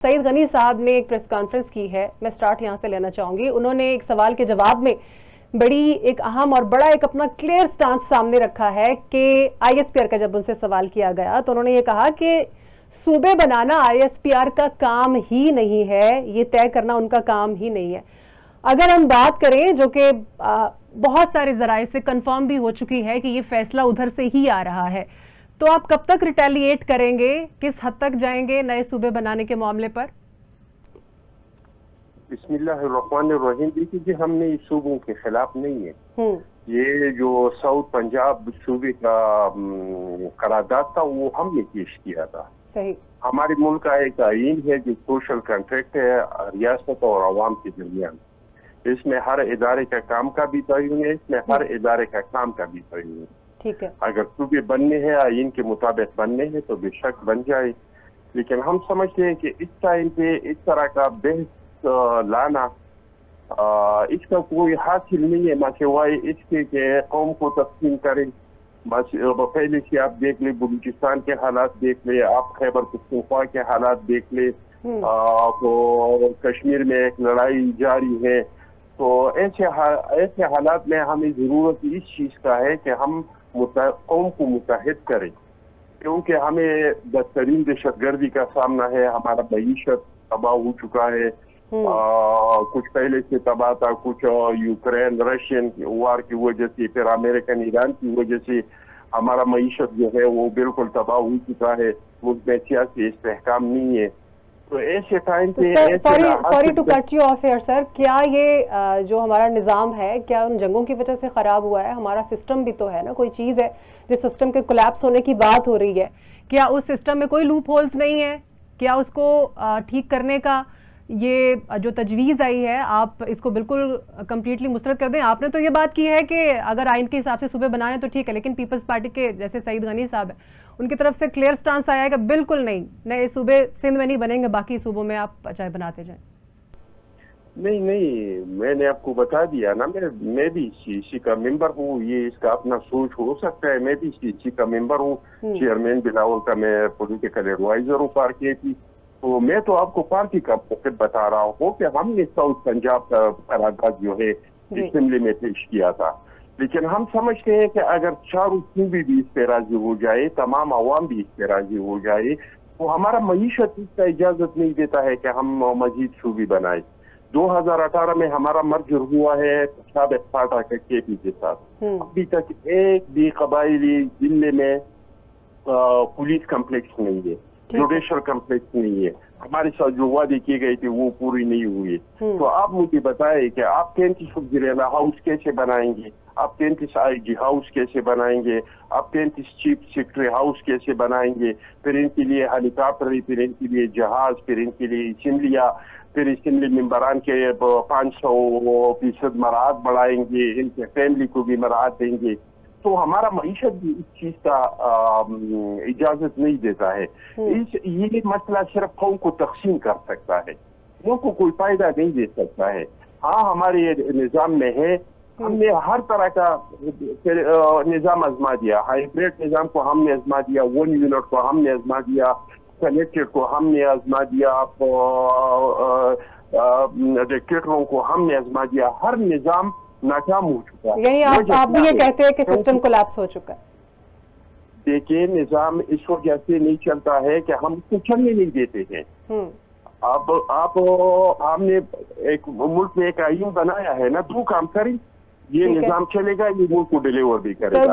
सईद गनी साहब ने एक प्रेस कॉन्फ्रेंस की है, मैं स्टार्ट यहां से लेना चाहूंगी। उन्होंने एक सवाल के जवाब में बड़ी एक अहम और बड़ा एक अपना क्लियर स्टांस सामने रखा है कि आईएसपीआर का जब उनसे सवाल किया गया तो उन्होंने ये कहा कि सूबे बनाना आईएसपीआर का काम ही नहीं है, ये तय करना उनका काम ही नहीं है। अगर हम बात करें जो कि बहुत सारे जराए से कंफर्म भी हो चुकी है कि ये फैसला उधर से ही आ रहा है, तो आप कब तक रिटेलिएट करेंगे, किस हद तक जाएंगे नए सूबे बनाने के मामले पर? बिस्मिल्लाहिर्रहमानिर्रहीम। देखिए, हमने इस सूबों के खिलाफ नहीं है। ये जो साउथ पंजाब सूबे का करारदाद था वो हमने पेश किया था। सही। हमारे मुल्क का एक आईन है जो सोशल कॉन्ट्रैक्ट है रियासत और अवाम के दरमियान। इसमें हर इदारे का काम का भी तयन है, इसमें हर इदारे का काम का भी तयन है। ठीक है। अगर सूबे बनने हैं आईन के मुताबिक बनने हैं तो बेशक बन जाए, लेकिन हम समझते हैं कि इस टाइम पे इस तरह का बहस लाना इसका कोई हासिल नहीं है, ना सिवाय इसके कि कौम को तकसीम करें। बस पहले से आप देख ले, बलूचिस्तान के हालात देख ले, आप खैबर पख्तूनख्वा के हालात देख ले, तो कश्मीर में एक लड़ाई जारी है। तो ऐसे हालात में हमें जरूरत इस चीज का है कि हम कौम को मुत्तहिद करें, क्योंकि हमें बदतरीन दहशतगर्दी का सामना है। हमारा मईशत तबाह हो चुका है, कुछ पहले से तबाह था, कुछ यूक्रेन रशियन वार की वजह से, फिर अमेरिकन ईरान की वजह से हमारा मईशत जो है वो बिल्कुल तबाह हो चुका है। मुल्क में सियासी इस्तेहकाम नहीं है। तो ऐसे टाइम पे sorry to cut you off here sir, क्या ये जो हमारा निज़ाम है क्या उन जंगों की वजह से खराब हुआ है? हमारा सिस्टम भी तो है ना, कोई चीज़ है जिस सिस्टम के कोलैप्स होने की बात हो रही है, क्या उस सिस्टम में कोई लूप होल्स नहीं है? क्या उसको ठीक करने का ये जो तजवीज़ आई है आप इसको बिल्कुल कंप्लीटली मुस्तरद कर दें? आपने तो ये बात की है कि अगर आइन के हिसाब से सूबे बनाए तो ठीक है, लेकिन पीपल्स पार्टी के जैसे सईद गनी साहब है उनकी तरफ से क्लियर स्टांस आया है कि बिल्कुल नहीं, नए सूबे सिंध में नहीं बनेंगे, बाकी सूबों में आप चाहे बनाते जाएं। नहीं, मैंने आपको बता दिया ना, मैं भी सीसी का मेंबर हूँ। ये इसका अपना सोच हो सकता है, मैं भी सीसी का मेंबर हूँ, चेयरमैन बिलावल का मैं पॉलिटिकल एडवाइजर हूँ पार्टी की। तो मैं तो आपको पार्टी का मौक़िफ़ बता रहा हूँ कि हमने साउथ पंजाब का करारदाद जो है असेंबली में पेश किया था, लेकिन हम समझते हैं कि अगर चारों सूबे भी इस पे राजी हो जाए, तमाम अवाम भी इस पे राजी हो जाए, तो हमारा मईशत इसका इजाजत नहीं देता है कि हम मजीद सूबे बनाए। 2018 में हमारा मर्जर हुआ है साबिक़ पार्टी के केपी के साथ। अभी तक एक भी कबायली जिले में पुलिस कम्प्लेक्स नहीं है, जुडिशल कम्प्लेक्स नहीं है। हमारे साथ जो वादे की गई थी वो पूरी नहीं हुई। तो आप मुझे बताएं कि आप 33 वज़ीर-ए-आला हाउस कैसे बनाएंगे, आप 33 IG हाउस कैसे बनाएंगे, आप 33 चीफ सेक्रेटरी हाउस कैसे बनाएंगे, फिर इनके लिए हेलीकॉप्टर, फिर इनके लिए जहाज, फिर इनके लिए असेंबलियाँ, फिर असेंबली मेंबरान के 500% मराहत बढ़ाएंगे, इनके फैमिली को भी मराहत देंगे। तो हमारा मईशत भी इस चीज का इजाजत नहीं देता है। ये मसला सिर्फ कौम को तकसीम कर सकता है, मुल्क को कोई फायदा नहीं दे सकता है। हाँ, हमारे निजाम में है, हमने हर तरह का निजाम आजमा दिया। हाइब्रिड निजाम को हमने आजमा दिया, 1 यूनिट को हमने आजमा दिया, कनेक्टेड को हमने आजमा दिया, डिक्टेटरों को हमने आजमा दिया। हर निजाम नाकाम हो चुका है। यानी आप भी ये कहते हैं कि सिस्टम कोलैप्स हो चुका है? देखिए, निजाम इस वजह से नहीं चलता है कि हम उसको चलने नहीं देते हैं। आप हमने एक मुल्क में एक आईन बनाया है ना, 2 काम करें, ये निजाम चलेगा, ये मुल्क को डिलीवर भी करेगा।